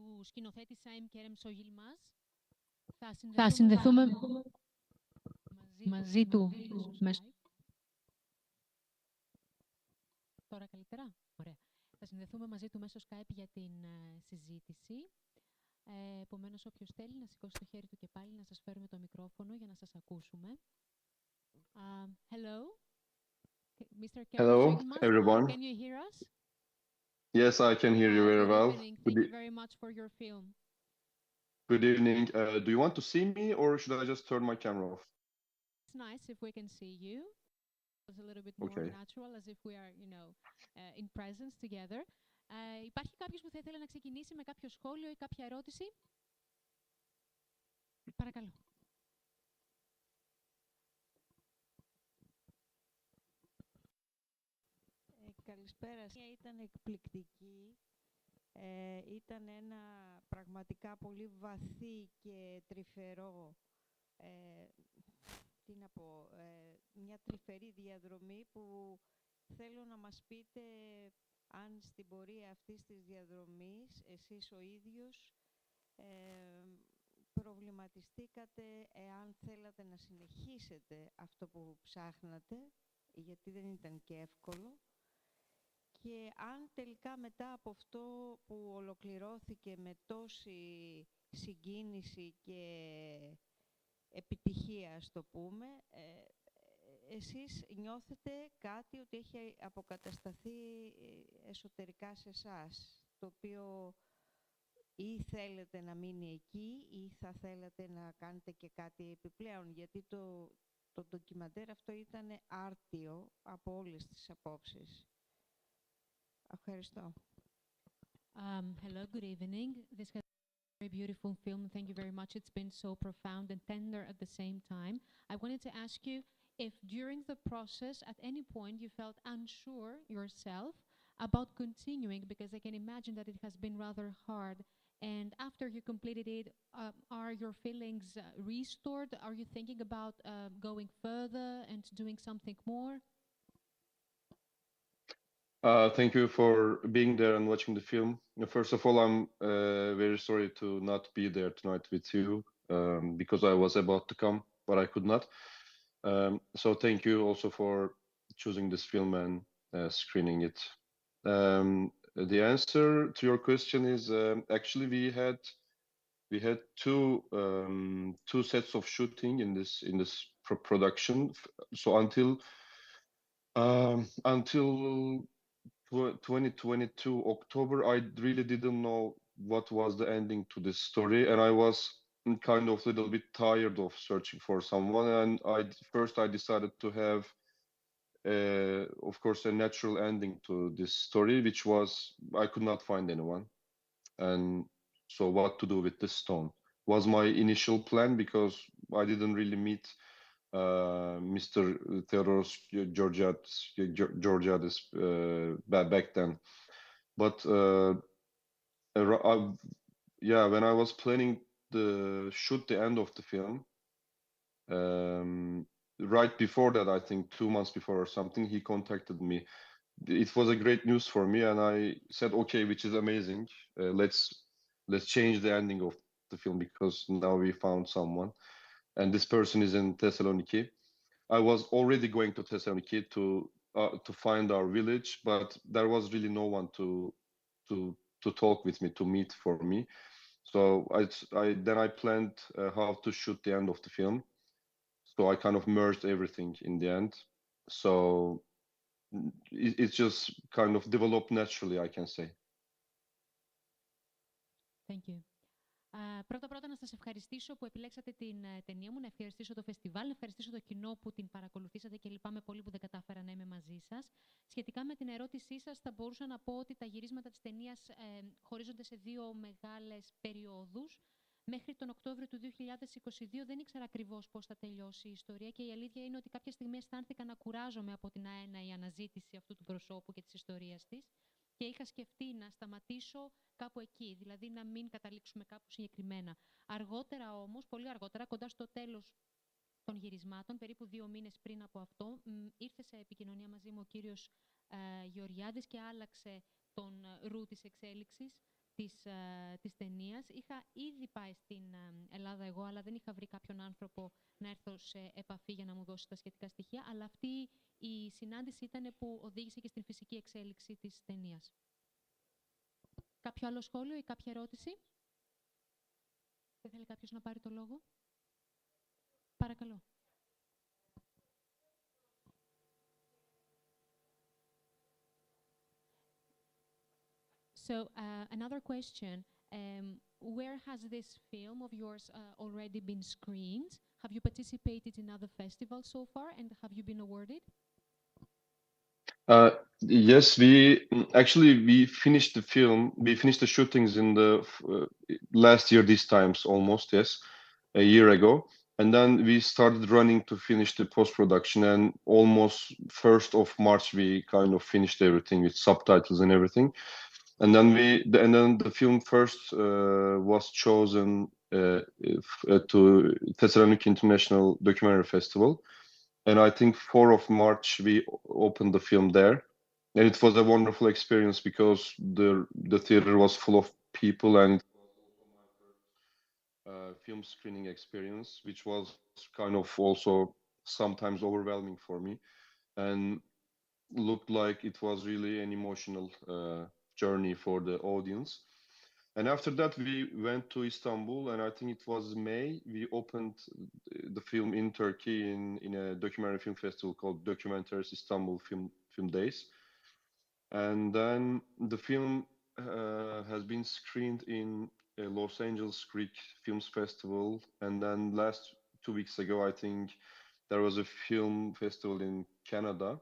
του σκηνοθέτη Σάιμ Κέρεμ Σογιλμάς. Θα συνδεθούμε μαζί του μέσω. Τώρα καλύτερα. Ωραία. Θα συνδεθούμε μαζί του μέσω Skype για την συζήτηση. Επομένως, όποιος θέλει να σηκώσει το χέρι του και πάλι να σας φέρουμε το μικρόφωνο για να σας ακούσουμε. Hello, Mr. Hello, everyone. Can you hear us? Yes, I can hear you very well. Good evening. Thank you very much for your film. Good evening. Do you want to see me or should I just turn my camera off? It's nice if we can see you. It's a little bit more natural, as if we are, in presence together. Υπάρχει κάποιος που θα ήθελε να ξεκινήσει με κάποιο σχόλιο ή κάποια ερώτηση? Παρακαλώ. Καλησπέρα. Ήταν εκπληκτική. Ήταν ένα πραγματικά πολύ βαθύ και τρυφερό, μια τρυφερή διαδρομή που θέλω να μας πείτε αν στην πορεία αυτής της διαδρομής εσείς ο ίδιος προβληματιστήκατε εάν θέλατε να συνεχίσετε αυτό που ψάχνατε, γιατί δεν ήταν και εύκολο, και αν τελικά μετά από αυτό που ολοκληρώθηκε με τόση συγκίνηση και επιτυχία, ας το πούμε, εσείς νιώθετε κάτι ότι έχει αποκατασταθεί εσωτερικά σε εσάς, το οποίο ή θέλετε να μείνει εκεί ή θα θέλατε να κάνετε και κάτι επιπλέον, γιατί το ντοκιμαντέρ αυτό ήταν άρτιο από όλες τις απόψεις. Ευχαριστώ. Hello, good evening. This has been a very beautiful film. Thank you very much. It's been so profound and tender at the same time. I wanted to ask you if during the process, at any point, you felt unsure yourself about continuing, because I can imagine that it has been rather hard. And after you completed it, are your feelings restored? Are you thinking about going further and doing something more? Thank you for being there and watching the film. First of all, I'm very sorry to not be there tonight with you because I was about to come, but I could not. So thank you also for choosing this film and screening it. The answer to your question is actually we had two sets of shooting in this production. So until 2022 October, I really didn't know what was the ending to this story, and I was kind of a little bit tired of searching for someone. And I decided to have, of course, a natural ending to this story, which was I could not find anyone, and so what to do with this stone was my initial plan, because I didn't really meet Mr. Theodoros Georgiadis back then. But when I was planning to shoot the end of the film, right before that, I think 2 months before or something, he contacted me. It was a great news for me, and I said, okay, which is amazing. Let's change the ending of the film, because now we found someone. And this person is in Thessaloniki. I was already going to Thessaloniki to find our village, but there was really no one to talk with me, to meet for me. So I planned how to shoot the end of the film. So I kind of merged everything in the end. So it just kind of developed naturally, I can say. Thank you. Πρώτα να σας ευχαριστήσω που επιλέξατε την ταινία μου, να ευχαριστήσω το φεστιβάλ, να ευχαριστήσω το κοινό που την παρακολουθήσατε και λυπάμαι πολύ που δεν κατάφερα να είμαι μαζί σας. Σχετικά με την ερώτησή σας, θα μπορούσα να πω ότι τα γυρίσματα της ταινίας χωρίζονται σε δύο μεγάλες περιόδους. Μέχρι τον Οκτώβριο του 2022 δεν ήξερα ακριβώς πώς θα τελειώσει η ιστορία, και η αλήθεια είναι ότι κάποια στιγμή αισθάνθηκα να κουράζομαι από την αέναη αναζήτηση αυτού του προσώπου και της ιστορίας της. Και είχα σκεφτεί να σταματήσω κάπου εκεί, δηλαδή να μην καταλήξουμε κάπου συγκεκριμένα. Αργότερα όμως, πολύ αργότερα, κοντά στο τέλος των γυρισμάτων, περίπου 2 μήνες πριν από αυτό, ήρθε σε επικοινωνία μαζί μου ο κύριος Γεωργιάδης και άλλαξε τον ρου της εξέλιξης της ταινίας. Είχα ήδη πάει στην Ελλάδα εγώ, αλλά δεν είχα βρει κάποιον άνθρωπο να έρθω σε επαφή για να μου δώσει τα σχετικά στοιχεία. Αλλά αυτή η συνάντηση ήταν που οδήγησε και στην φυσική εξέλιξη της ταινίας. Κάποιο άλλο σχόλιο ή κάποια ερώτηση? Δεν θέλει κάποιος να πάρει το λόγο? Παρακαλώ. So, another question. Where has this film of yours already been screened? Have you participated in other festivals so far, and have you been awarded? Yes, we finished the film. We finished the shootings in the last year, these times almost, yes, a year ago. And then we started running to finish the post-production, and almost 1st of March, we kind of finished everything with subtitles and everything. And then the film first was chosen to Thessaloniki International Documentary Festival. And I think 4th of March, we opened the film there. And it was a wonderful experience because the theater was full of people, and film screening experience, which was kind of also sometimes overwhelming for me, and looked like it was really an emotional journey for the audience. And after that, we went to Istanbul, and I think it was May. We opened the film in Turkey in a documentary film festival called Documentaries Istanbul Film Days. And then the film has been screened in Los Angeles Greek Films Festival. And then last 2 weeks ago, I think there was a film festival in Canada.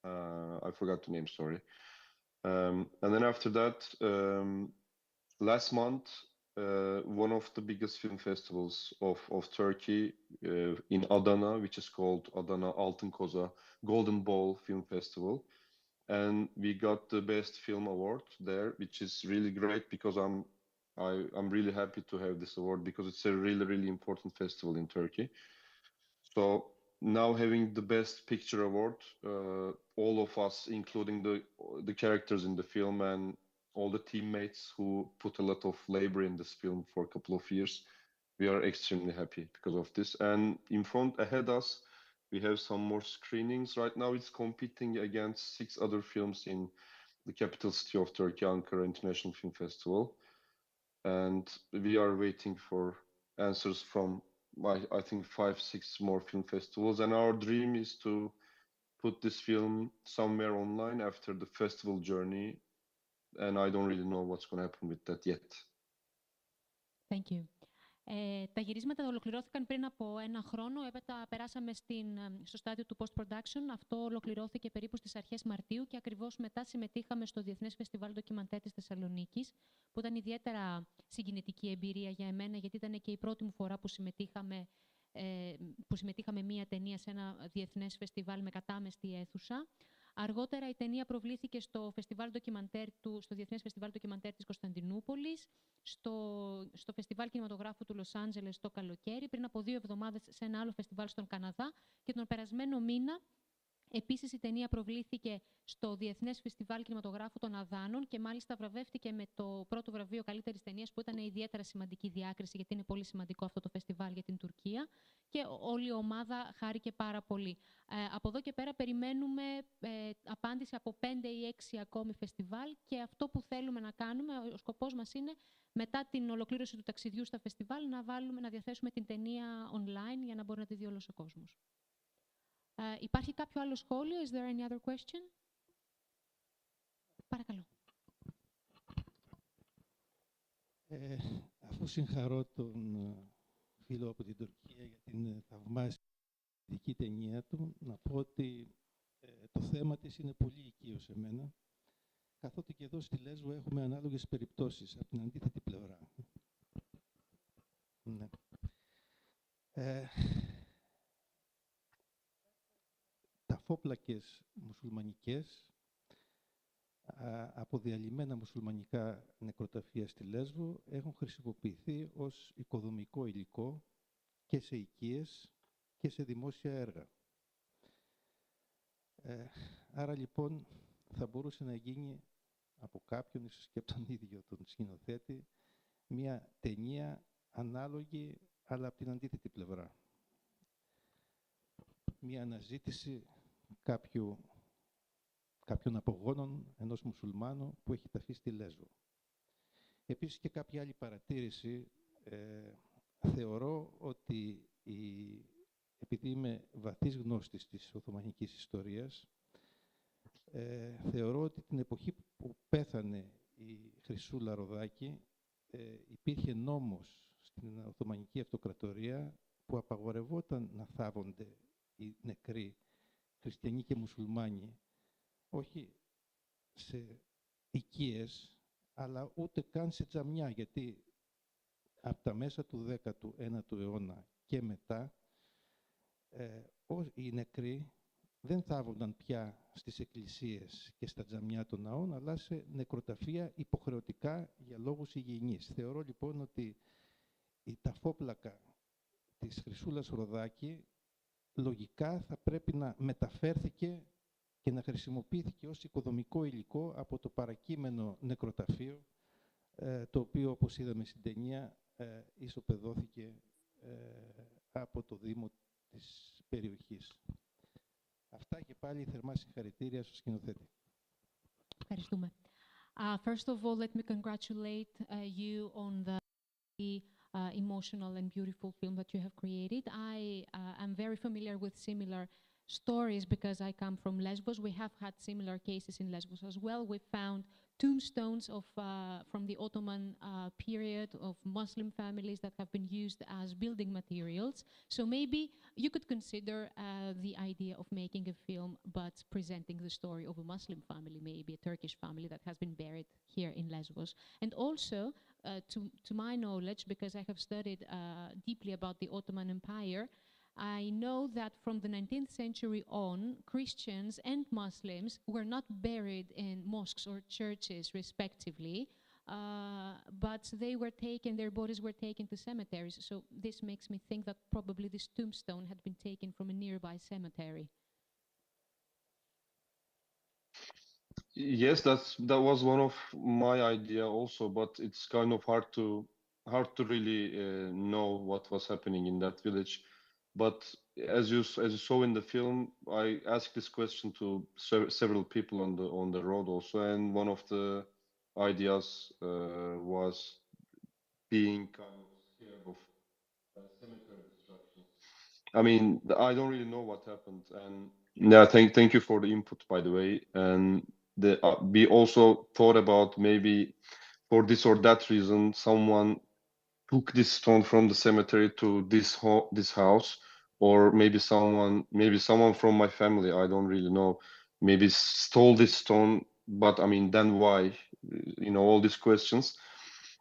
I forgot the name, sorry. And then after that, last month, one of the biggest film festivals of Turkey in Adana, which is called Adana Altın Koza Golden Ball Film Festival. And we got the best film award there, which is really great because I'm really happy to have this award because it's a really, really important festival in Turkey. So now having the best picture award, all of us, including the characters in the film and all the teammates who put a lot of labor in this film for a couple of years, we are extremely happy because of this. And in front ahead us, we have some more screenings. Right now it's competing against 6 other films in the capital city of Turkey, Ankara International Film Festival. And we are waiting for answers from I think 5-6 more film festivals. And our dream is to put this film somewhere online after the festival journey. And I don't really know what's going to happen with that yet. Thank you. Τα γυρίσματα ολοκληρώθηκαν πριν από 1 χρόνο. Έπειτα περάσαμε στο στάδιο του post-production. Αυτό ολοκληρώθηκε περίπου στις αρχές Μαρτίου και ακριβώς μετά συμμετείχαμε στο Διεθνές Φεστιβάλ Ντοκιμαντέρ της Θεσσαλονίκης, που ήταν ιδιαίτερα συγκινητική εμπειρία για εμένα, γιατί ήταν και η πρώτη μου φορά που συμμετείχαμε μία ταινία σε ένα διεθνές φεστιβάλ με κατάμεστη αίθουσα. Αργότερα η ταινία προβλήθηκε στο Διεθνές Φεστιβάλ Ντοκιμαντέρ της Κωνσταντινούπολης, στο Φεστιβάλ Κινηματογράφου του Λος Άντζελες το καλοκαίρι, πριν από 2 εβδομάδες σε ένα άλλο φεστιβάλ στον Καναδά και τον περασμένο μήνα επίσης η ταινία προβλήθηκε στο Διεθνές Φεστιβάλ Κινηματογράφου των Αδάνων και μάλιστα βραβεύτηκε με το πρώτο βραβείο καλύτερης ταινίας, που ήταν ιδιαίτερα σημαντική διάκριση, γιατί είναι πολύ σημαντικό αυτό το φεστιβάλ για την Τουρκία, και όλη η ομάδα χάρηκε πάρα πολύ. Από εδώ και πέρα περιμένουμε απάντηση από 5 ή 6 ακόμη φεστιβάλ, και αυτό που θέλουμε να κάνουμε, ο σκοπός μας είναι μετά την ολοκλήρωση του ταξιδιού στα φεστιβάλ να διαθέσουμε την ταινία online για να μπορεί να τη δει όλος ο κόσμος. Υπάρχει κάποιο άλλο σχόλιο? Is there any other question? Παρακαλώ. Αφού συγχαρώ τον φίλο από την Τουρκία για την θαυμάσια ταινία του, να πω ότι το θέμα της είναι πολύ οικείο σε μένα, καθότι και εδώ στη Λέσβο έχουμε ανάλογες περιπτώσεις από την αντίθετη πλευρά. Ναι. Ταφόπλακες μουσουλμανικές από διαλυμένα μουσουλμανικά νεκροταφεία στη Λέσβο έχουν χρησιμοποιηθεί ως οικοδομικό υλικό και σε οικίες και σε δημόσια έργα. Άρα λοιπόν θα μπορούσε να γίνει από κάποιον, ίσως και από τον ίδιο τον σκηνοθέτη, μια ταινία ανάλογη, αλλά από την αντίθετη πλευρά. Μια αναζήτηση κάποιων απογόνων ενός μουσουλμάνου που έχει ταφεί στη Λέσβο. Επίσης και κάποια άλλη παρατήρηση. Θεωρώ ότι επειδή είμαι βαθύς γνώστης της Οθωμανικής ιστορίας, θεωρώ ότι την εποχή που πέθανε η Χρυσούλα Ροδάκη υπήρχε νόμος στην Οθωμανική Αυτοκρατορία που απαγορευόταν να θάβονται οι νεκροί χριστιανοί και μουσουλμάνοι, όχι σε οικίες, αλλά ούτε καν σε τζαμιά, γιατί από τα μέσα του 19ου αιώνα και μετά οι νεκροί δεν θάβονταν πια στις εκκλησίες και στα τζαμιά των ναών, αλλά σε νεκροταφεία υποχρεωτικά για λόγους υγιεινής. Θεωρώ λοιπόν ότι η ταφόπλακα της Χρυσούλας Ροδάκη λογικά θα πρέπει να μεταφέρθηκε και να χρησιμοποιήθηκε ως οικοδομικό υλικό από το παρακείμενο νεκροταφείο, το οποίο, όπως είδαμε στην ταινία, ισοπεδώθηκε από το Δήμο της περιοχής. Αυτά και πάλι θερμά συγχαρητήρια στο σκηνοθέτη. Ευχαριστούμε. First of all, let me congratulate you on the emotional and beautiful film that you have created. I am very familiar with similar stories because I come from Lesbos. We have had similar cases in Lesbos as well. We found tombstones from the Ottoman period of Muslim families that have been used as building materials. So maybe you could consider the idea of making a film but presenting the story of a Muslim family, maybe a Turkish family that has been buried here in Lesbos. And also, to my knowledge, because I have studied deeply about the Ottoman Empire, I know that from the 19th century on, Christians and Muslims were not buried in mosques or churches, respectively, but their bodies were taken to cemeteries. So this makes me think that probably this tombstone had been taken from a nearby cemetery. Yes, that was one of my idea also, but it's kind of hard to really know what was happening in that village. But as you saw in the film, I asked this question to several people on the road also, and one of the ideas was being kind of scared of cemetery destruction. I mean, I don't really know what happened, and yeah, thank you for the input, by the way. And we also thought about maybe for this or that reason, someone took this stone from the cemetery to this house, or maybe someone from my family, I don't really know, maybe stole this stone. But I mean, then why? All these questions.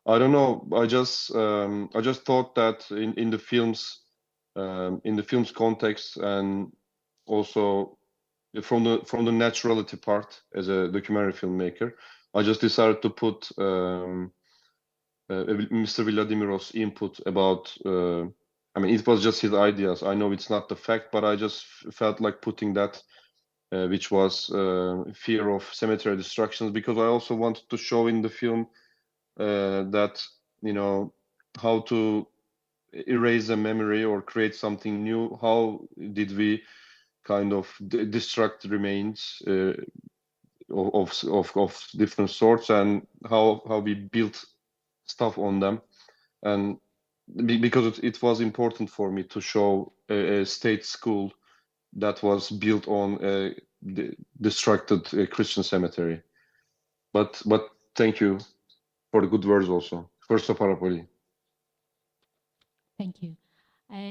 I don't know. I just thought that in the film's context, and also from the naturality part as a documentary filmmaker, I just decided to put Mr. Vladimirov's input about, I mean, it was just his ideas. I know it's not the fact, but I just felt like putting that, which was fear of cemetery destructions, because I also wanted to show in the film that, how to erase a memory or create something new. How did we kind of destruct remains of different sorts, and how we built stuff on them. And because it was important for me to show a state school that was built on a destructed Christian cemetery. But thank you for the good words also. Ευχαριστώ πάρα πολύ. Thank you.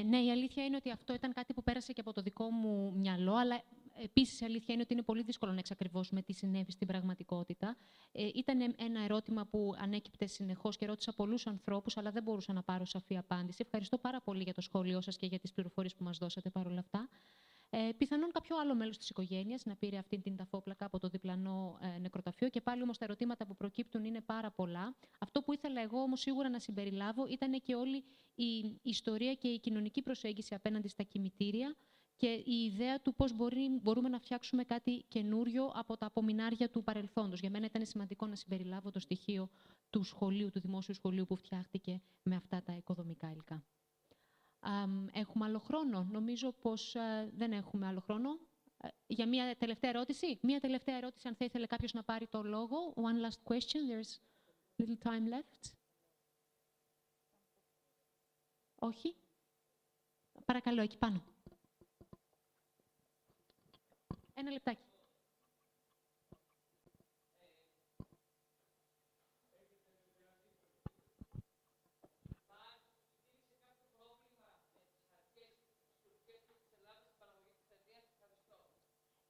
Ναι, η αλήθεια είναι ότι αυτό ήταν κάτι που πέρασε και από το δικό μου μυαλό, αλλά επίσης η αλήθεια είναι ότι είναι πολύ δύσκολο να εξακριβώσουμε τι συνέβη στην πραγματικότητα. Ήταν ένα ερώτημα που ανέκυπτε συνεχώς και ρώτησα πολλούς ανθρώπους, αλλά δεν μπορούσα να πάρω σαφή απάντηση. Ευχαριστώ πάρα πολύ για το σχόλιο σας και για τις πληροφορίες που μας δώσατε παρόλα αυτά. Πιθανόν κάποιο άλλο μέλος της οικογένειας να πήρε αυτή την ταφόπλακα από το διπλανό νεκροταφείο, και πάλι όμως τα ερωτήματα που προκύπτουν είναι πάρα πολλά. Αυτό που ήθελα εγώ όμως σίγουρα να συμπεριλάβω ήταν και όλη η ιστορία και η κοινωνική προσέγγιση απέναντι στα κημητήρια και η ιδέα του πώς μπορούμε να φτιάξουμε κάτι καινούριο από τα απομεινάρια του παρελθόντος. Για μένα ήταν σημαντικό να συμπεριλάβω το στοιχείο του σχολείου, του δημόσιου σχολείου που φτιάχτηκε με αυτά τα οικοδομικά υλικά. Έχουμε άλλο χρόνο? Νομίζω πως δεν έχουμε άλλο χρόνο. Για μία τελευταία ερώτηση. Μία τελευταία ερώτηση, αν θα ήθελε κάποιος να πάρει το λόγο. One last question. There's little time left. Όχι. Παρακαλώ, εκεί πάνω. Ένα λεπτάκι.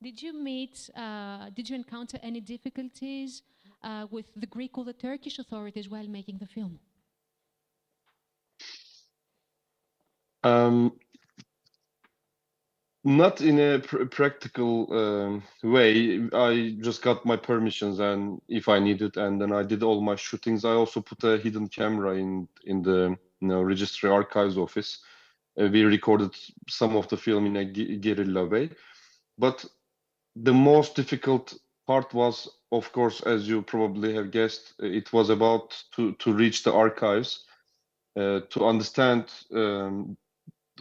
Did you encounter any difficulties with the Greek or the Turkish authorities while making the film? Not in a practical way. I just got my permissions, and if I needed, and then I did all my shootings. I also put a hidden camera in the registry archives office. We recorded some of the film in a guerrilla way, but the most difficult part was, of course, as you probably have guessed, it was about to reach the archives, to understand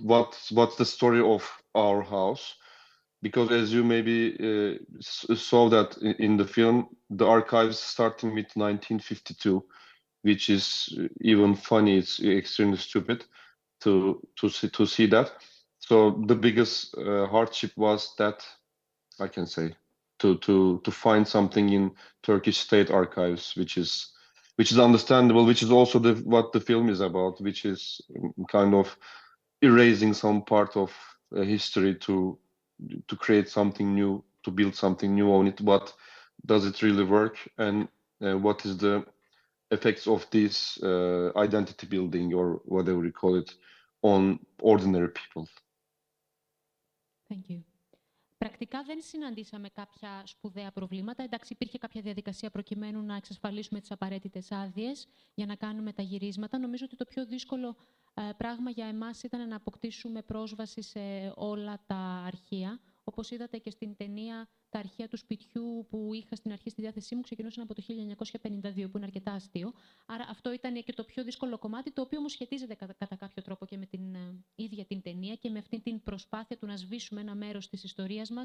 what's the story of our house, because as you maybe saw that in the film, the archives starting with 1952, which is even funny. It's extremely stupid to see that. So the biggest hardship was that, I can say, to find something in Turkish state archives, which is understandable, which is also what the film is about, which is kind of erasing some part of history to create something new, to build something new on it. But does it really work, and what is the effects of this identity building, or whatever you call it, on ordinary people? Thank you. Πρακτικά δεν συναντήσαμε κάποια σπουδαία προβλήματα. Εντάξει, υπήρχε κάποια διαδικασία προκειμένου να εξασφαλίσουμε τις απαραίτητες άδειες για να κάνουμε τα γυρίσματα. Νομίζω ότι το πιο δύσκολο πράγμα για εμάς ήταν να αποκτήσουμε πρόσβαση σε όλα τα αρχεία. Όπως είδατε και στην ταινία, τα αρχεία του σπιτιού που είχα στην αρχή στη διάθεσή μου ξεκινούσαν από το 1952, που είναι αρκετά αστείο. Άρα αυτό ήταν και το πιο δύσκολο κομμάτι, το οποίο όμως σχετίζεται κατά κάποιο τρόπο και με την ίδια την ταινία και με αυτή την προσπάθεια του να σβήσουμε ένα μέρος της ιστορίας μας